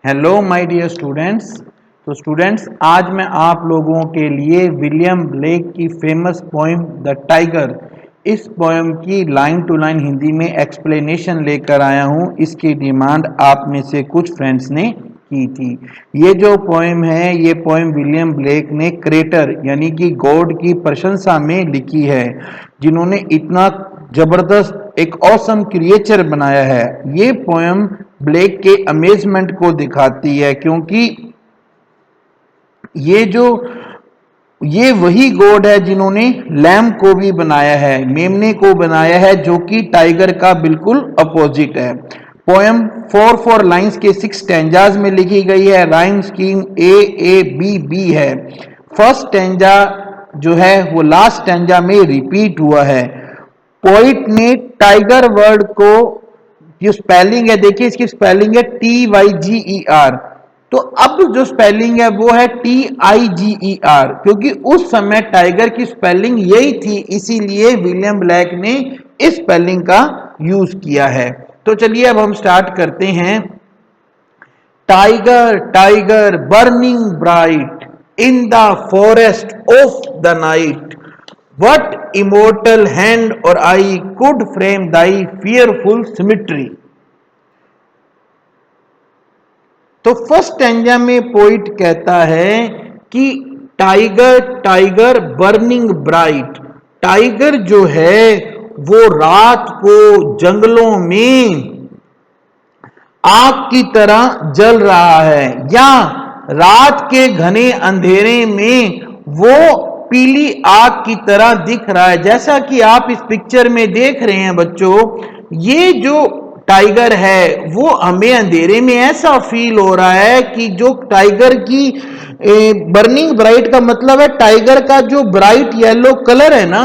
Hello my dear students. तो students, आज मैं आप लोगों के लिए विलियम ब्लेक की फेमस पोएम द टाइगर, इस पोएम की लाइन टू लाइन हिंदी में एक्सप्लेनेशन लेकर आया हूँ। इसकी डिमांड आप में से कुछ फ्रेंड्स ने की थी। ये जो पोएम है, ये पोएम विलियम ब्लेक ने क्रिएटर यानी कि गॉड की प्रशंसा में लिखी है, जिन्होंने इतना जबरदस्त एक ऑसम क्रिएचर बनाया है। ये पोएम ब्लेक के अमेजमेंट को दिखाती है, क्योंकि ये वही गॉड है जिन्होंने लैम को भी बनाया है, मेमने को बनाया है, जो कि टाइगर का बिल्कुल अपोजिट है। पोएम 4 लाइंस के 6 स्टैंजाज में लिखी गई है। राइम स्कीम A है। फर्स्ट स्टैंजा जो है वो लास्ट स्टैंजा में रिपीट हुआ है। पोइट ने टाइगर वर्ड को, जो स्पेलिंग है देखिए, इसकी स्पेलिंग है TYGER। तो अब जो स्पेलिंग है वो है TIGER, क्योंकि उस समय टाइगर की स्पेलिंग यही थी, इसीलिए विलियम ब्लैक ने इस स्पेलिंग का यूज किया है। तो चलिए अब हम स्टार्ट करते हैं। Tiger tiger burning bright in the forest of the night, what immortal hand or eye could frame thy fearful symmetry। तो फर्स्ट स्टैंजा में पोइट कहता है कि tiger tiger burning bright, tiger जो है वो रात को जंगलों में आग की तरह जल रहा है, या रात के घने अंधेरे में वो पीली आग की तरह दिख रहा है। जैसा कि आप इस पिक्चर में देख रहे हैं बच्चों, ये जो टाइगर है वो हमें अंधेरे में ऐसा फील हो रहा है कि जो टाइगर की बर्निंग ब्राइट का मतलब है टाइगर का जो ब्राइट येलो कलर है ना,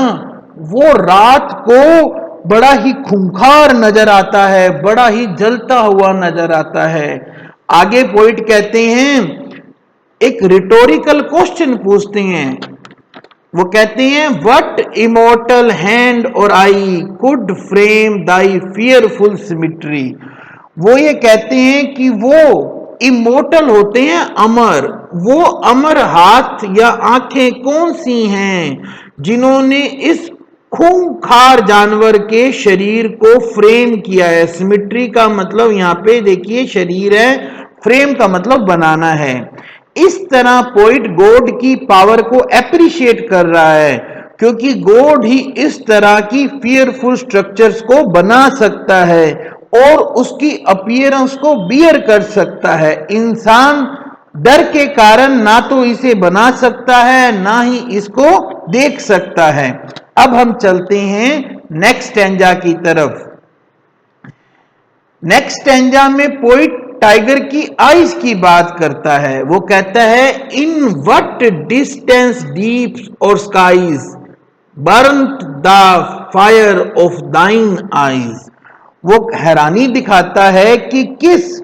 वो रात को बड़ा ही खूंखार नजर आता है, बड़ा ही जलता हुआ नजर आता है। आगे पोइट कहते हैं, एक रिटोरिकल क्वेश्चन पूछते हैं। वो कहते हैं, व्हाट इमोर्टल हैंड और I could frame Dai fearful symmetry. वो ये कहते हैं कि वो इमोर्टल होते हैं, अमर। वो अमर हाथ या आंखें कौन सी हैं जिन्होंने इस खूंखार जानवर के शरीर को फ्रेम किया है। सिमिट्री का मतलब यहां पे देखिए शरीर है, फ्रेम का मतलब बनाना है। इस तरह पोइट गॉड की पावर को एप्रिशिएट कर रहा है, क्योंकि गॉड ही इस तरह की फियरफुल स्ट्रक्चर्स को बना सकता है और उसकी अपीयरेंस को बियर कर सकता है। इंसान डर के कारण ना तो इसे बना सकता है, ना ही इसको देख सकता है। अब हम चलते हैं नेक्स्ट स्टैंजा की तरफ। नेक्स्ट स्टैंजा में पोइट टाइगर की आईज की बात करता है। वो कहता है, इन व्हाट डिस्टेंस डीप्स और skies burnt the fire of thine eyes. वो हैरानी दिखाता है कि किस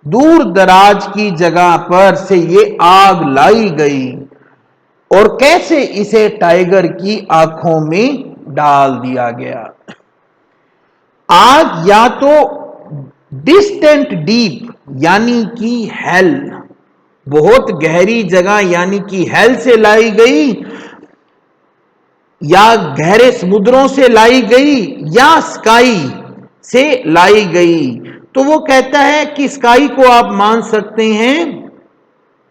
दूर दराज की जगह पर से ये आग लाई गई और कैसे इसे टाइगर की आंखों में डाल दिया गया। आग या तो डिस्टेंट डीप यानी कि हेल, बहुत गहरी जगह यानी कि हेल से लाई गई, या गहरे समुद्रों से लाई गई, या स्काई से लाई गई। तो वो कहता है कि स्काई को आप मान सकते हैं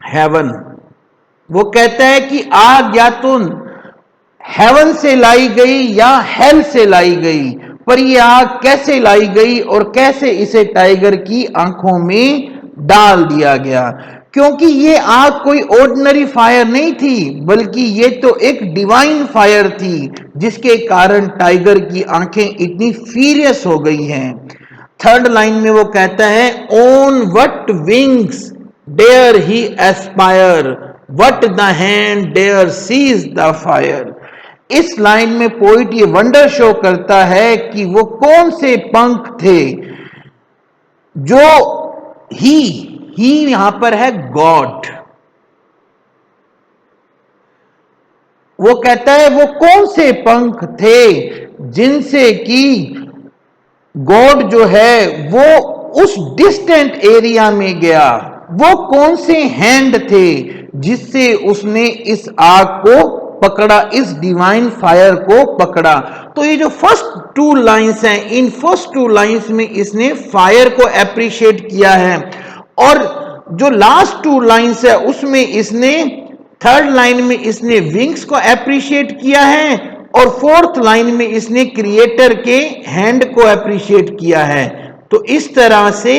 हेवन। वो कहता है कि आग या तो हेवन से लाई गई या हेल से लाई गई, पर यह आग कैसे लाई गई और कैसे इसे टाइगर की आंखों में डाल दिया गया। क्योंकि ये आग कोई ऑर्डिनरी फायर नहीं थी, बल्कि ये तो एक डिवाइन फायर थी, जिसके कारण टाइगर की आंखें इतनी फीरियस हो गई हैं। थर्ड लाइन में वो कहता है, on what wings dare he aspire, what the hand dare seize the fire. इस लाइन में पोइट ये वंडर शो करता है कि वो कौन से पंख थे जो ही यहां पर है गॉड। वो कहता है वो कौन से पंख थे जिनसे कि गॉड जो है वो उस डिस्टेंट एरिया में गया, वो कौन से हैंड थे जिससे उसने इस आग को पकड़ा, इस डिवाइन फायर को पकड़ा। तो ये जो फर्स्ट टू लाइंस हैं, इन फर्स्ट टू लाइंस में इसने फायर को एप्रिशिएट किया है, और जो लास्ट टू लाइंस है उसमें इसने, थर्ड लाइन में इसने विंग्स को एप्रिशिएट किया है, और फोर्थ लाइन में इसने क्रिएटर के हैंड को एप्रिशिएट किया है। तो इस तरह से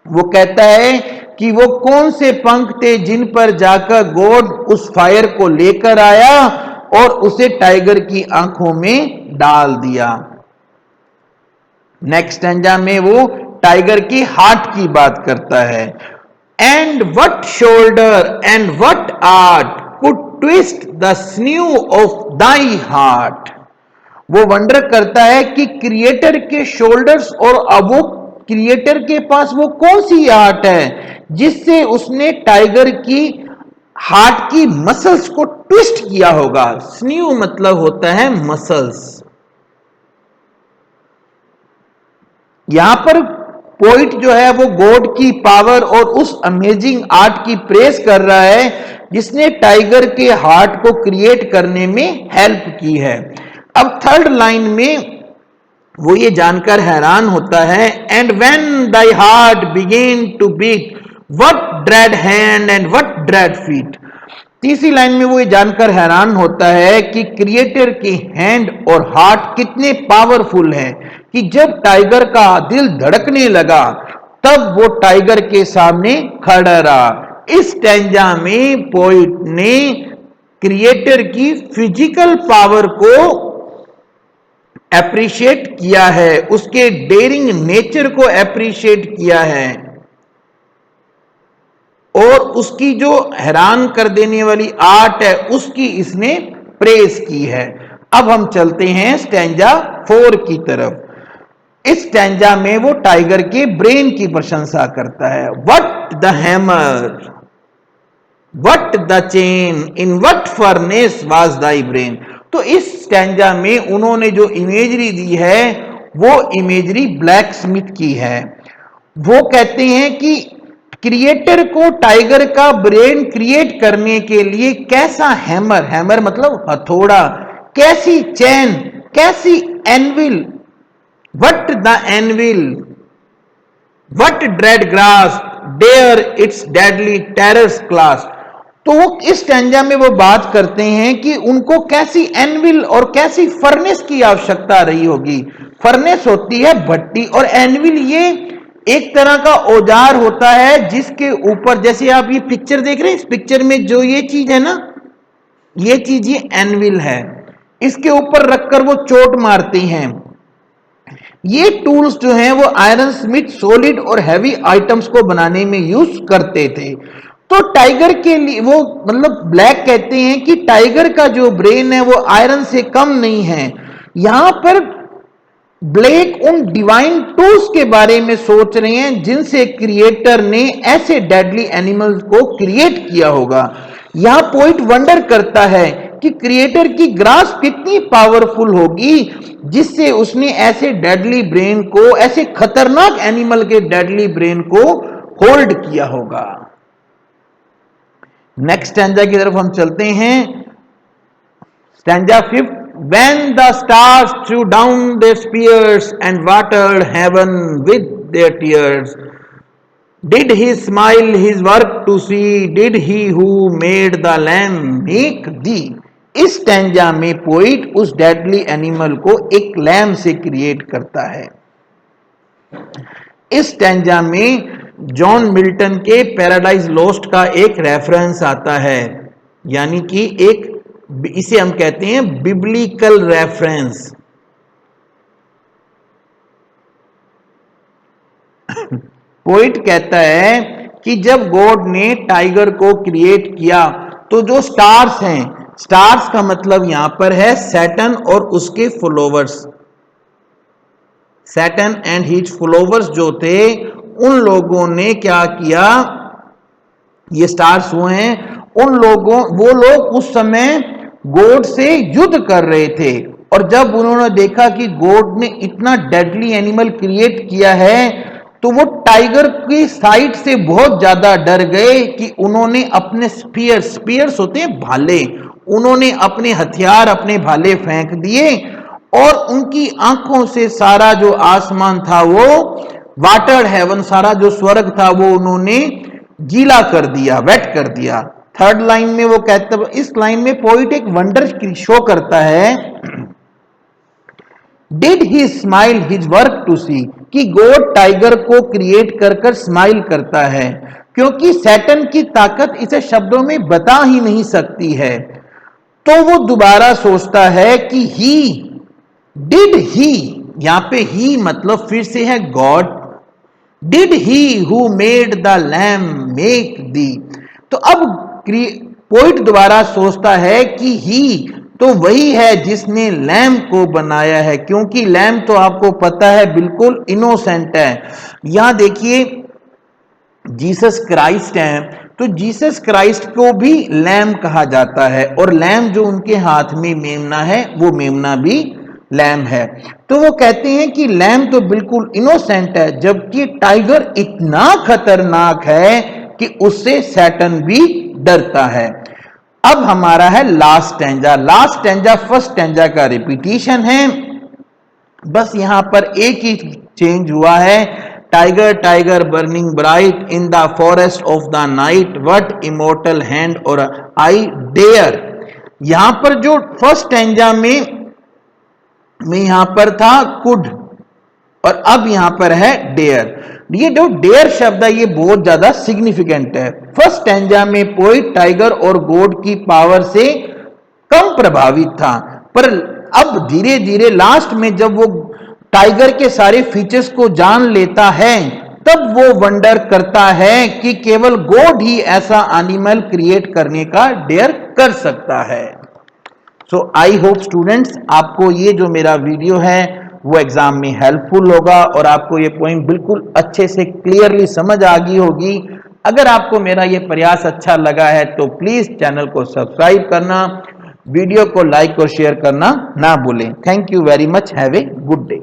वो कहता है कि वो कौन से पंख थे जिन पर जाकर गॉड उस फायर को लेकर आया और उसे टाइगर की आंखों में डाल दिया। नेक्स्ट स्टैंजा में वो टाइगर की हार्ट की बात करता है। And what shoulder and what art could twist the sinews of thy heart. वो वंडर करता है कि क्रिएटर के शोल्डर्स, और अब वो क्रिएटर के पास वो कौन सी आर्ट है जिससे उसने टाइगर की हार्ट की मसल्स को ट्विस्ट किया होगा। स्न्यू मतलब होता है मसल्स। यहां पर पोइट जो है वो गॉड की पावर और उस अमेजिंग आर्ट की प्रेस कर रहा है जिसने टाइगर के हार्ट को क्रिएट करने में हेल्प की है। अब थर्ड लाइन में वो ये जानकर हैरान होता है, and when thy heart began to beat what dread hand and what dread feet. तीसरी लाइन में वो ये जानकर हैरान होता है कि क्रिएटर के हैंड और हार्ट कितने पावरफुल हैं कि जब टाइगर का दिल धड़कने लगा तब वो टाइगर के सामने खड़ा रहा। इस स्टैंजा में पोइट ने क्रिएटर की फिजिकल पावर को एप्रिशिएट किया है, उसके डेयरिंग नेचर को एप्रिशिएट किया है, और उसकी जो हैरान कर देने वाली आर्ट है उसकी इसने प्रेस की है। अब हम चलते हैं स्टैंजा 4 की तरफ। इस स्टैंजा में वो टाइगर के ब्रेन की प्रशंसा करता है। What the hammer, what the chain, in what furnace was thy brain. तो इस स्टैंजा में उन्होंने जो इमेजरी दी है वो इमेजरी ब्लैक स्मिथ की है। वो कहते हैं कि क्रिएटर को टाइगर का ब्रेन क्रिएट करने के लिए कैसा हैमर, हैमर मतलब हथौड़ा, कैसी चैन, कैसी anvil, what the anvil, what dread grasp dare its deadly terrors clasp. तो इस स्टैंजा में वो बात करते हैं कि उनको कैसी एनविल और कैसी फर्नेस की आवश्यकता रही होगी। फर्नेस होती है भट्टी, और एनविल ये एक तरह का औजार होता है जिसके ऊपर, जैसे आप ये पिक्चर देख रहे हैं, इस पिक्चर में जो ये चीज है ना, ये चीज ये एनविल है, इसके ऊपर रखकर वो चोट मारती हैं। ये टूल्स जो हैं वो आयरन स्मिथ सॉलिड और हैवी आइटम्स को बनाने में यूज करते थे। तो टाइगर के लिए वो मतलब ब्लैक कहते हैं कि टाइगर का जो ब्रेन है वो आयरन से कम नहीं है। यहां पर ब्लैक उन डिवाइन टूल्स के बारे में सोच रहे हैं जिनसे क्रिएटर ने ऐसे डेडली एनिमल्स को क्रिएट किया होगा। यहां पोइट वंडर करता है कि क्रिएटर की ग्रास कितनी पावरफुल होगी जिससे उसने ऐसे डेडली ब्रेन को, ऐसे खतरनाक एनिमल के डेडली ब्रेन को होल्ड किया होगा। नेक्स्ट स्टैंजा की तरफ हम चलते हैं। Stanza 5। When the stars threw down their spears and watered heaven with their tears, did he smile his work to see? Did he who made the lamb make thee? इस stanza में poet उस deadly animal को एक lamb से create करता है। इस stanza में जॉन मिल्टन के पैराडाइज लॉस्ट का एक रेफरेंस आता है, यानी कि एक, इसे हम कहते हैं बिब्लिकल रेफरेंस। पोइट कहता है कि जब गॉड ने टाइगर को क्रिएट किया तो जो स्टार्स हैं, स्टार्स का मतलब यहां पर है सैटर्न और उसके followers, Saturn and his followers जो थे, उन लोगों ने क्या किया, ये स्टार्स हुए हैं, उन लोगों, वो लोग उस समय गॉड से युद्ध कर रहे थे, और जब उन्होंने देखा कि गॉड ने इतना डेडली एनिमल क्रिएट किया है तो वो टाइगर की साइट से बहुत ज्यादा डर गए कि उन्होंने अपने स्पीयर्स होते हैं भाले, उन्होंने अपने हथियार अपने भाले फेंक दिए और उनकी आंखों से सारा जो आसमान था वो वाटर हेवन, सारा जो स्वर्ग था वो उन्होंने गीला कर दिया, वेट कर दिया। थर्ड लाइन में वो कहते, इस लाइन में पोइट एक वंडर शो करता है, did he smile his work to see, कि गॉड टाइगर को क्रिएट कर कर स्माइल करता है, क्योंकि सैटन की ताकत इसे शब्दों में बता ही नहीं सकती है। तो वो दोबारा सोचता है कि ही, डिड ही, यहां पे ही मतलब फिर से है God, did he who made the lamb make thee. तो अब पोइट दोबारा सोचता है कि ही तो वही है जिसने लैम को बनाया है, क्योंकि लैम तो आपको पता है बिल्कुल इनोसेंट है। यहां देखिए जीसस क्राइस्ट हैं, तो जीसस क्राइस्ट को भी लैम कहा जाता है, और लैम जो उनके हाथ में मेमना है वो मेमना भी लैम है। तो वो कहते हैं कि लैम तो बिल्कुल इनोसेंट है, जबकि टाइगर इतना खतरनाक है कि उससे सैटन भी डरता है। अब हमारा है last stanza. Last stanza first stanza का रिपीटिशन है, बस यहां पर एक ही चेंज हुआ है, tiger tiger burning bright in the forest of the night, what immortal hand और आई डेयर। यहां पर जो फर्स्ट स्टैंजा में यहां पर था कुड, और अब यहां पर है डेयर। ये जो डेयर शब्द है ये बहुत ज्यादा सिग्निफिकेंट है। फर्स्ट स्टैंजा में पोइट टाइगर और गॉड की पावर से कम प्रभावित था, पर अब धीरे धीरे लास्ट में जब वो टाइगर के सारे फीचर्स को जान लेता है तब वो वंडर करता है कि केवल गॉड ही ऐसा एनिमल क्रिएट करने का डेयर कर सकता है। सो आई होप स्टूडेंट्स आपको ये जो मेरा वीडियो है वो एग्जाम में हेल्पफुल होगा और आपको ये पॉइंट बिल्कुल अच्छे से क्लियरली समझ आ गई होगी। अगर आपको मेरा ये प्रयास अच्छा लगा है तो प्लीज चैनल को सब्सक्राइब करना, वीडियो को लाइक और शेयर करना ना भूलें। Thank you very much, have a good day.